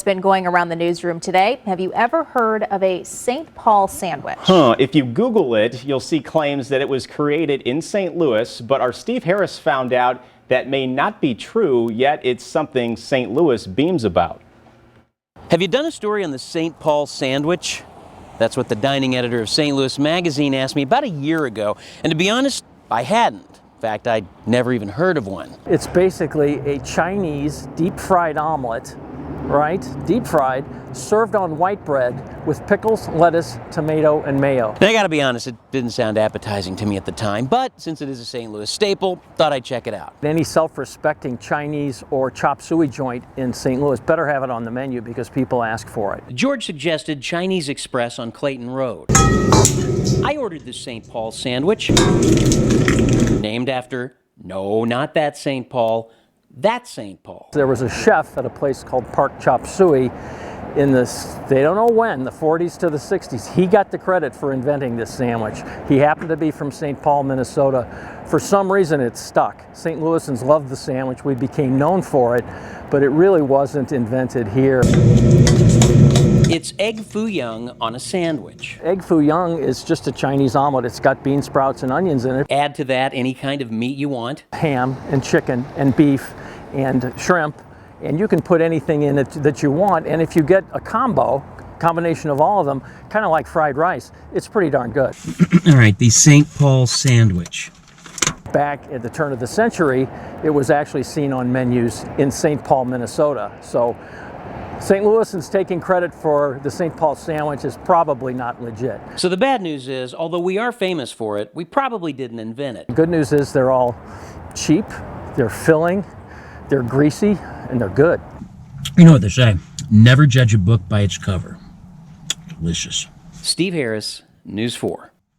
been going around the newsroom today. Have you ever heard of a St. Paul sandwich? If you Google it, you'll see claims that it was created in St. Louis, but our Steve Harris found out that may not be true, yet it's something St. Louis beams about. Have you done a story on the St. Paul sandwich? That's what the dining editor of St. Louis Magazine asked me about a year ago, and to be honest, I hadn't. In fact, I'd never even heard of one. It's basically a Chinese deep-fried omelet, right? Deep-fried, served on white bread with pickles, lettuce, tomato, and mayo. And I gotta be honest, it didn't sound appetizing to me at the time, but since it is a St. Louis staple, thought I'd check it out. Any self-respecting Chinese or chop suey joint in St. Louis better have it on the menu because people ask for it. George suggested Chinese Express on Clayton Road. I ordered this St. Paul sandwich, named after, no, not that St. Paul, that St. Paul. There was a chef at a place called Park Chop Suey in the, they don't know when, the 40s to the 60s. He got the credit for inventing this sandwich. He happened to be from St. Paul, Minnesota. For some reason it stuck. St. Louisans loved the sandwich. We became known for it, but it really wasn't invented here. It's egg foo young on a sandwich. Egg foo young is just a Chinese omelet. It's got bean sprouts and onions in it. Add to that any kind of meat you want. Ham and chicken and beef and shrimp, and you can put anything in it that you want. And if you get a combination of all of them, kind of like fried rice, it's pretty darn good. All right, the St. Paul sandwich. Back at the turn of the century, it was actually seen on menus in St. Paul, Minnesota. So St. Louisans taking credit for the St. Paul sandwich is probably not legit. So the bad news is, although we are famous for it, we probably didn't invent it. The good news is they're all cheap, they're filling, they're greasy, and they're good. You know what they say, never judge a book by its cover. Delicious. Steve Harris, News 4.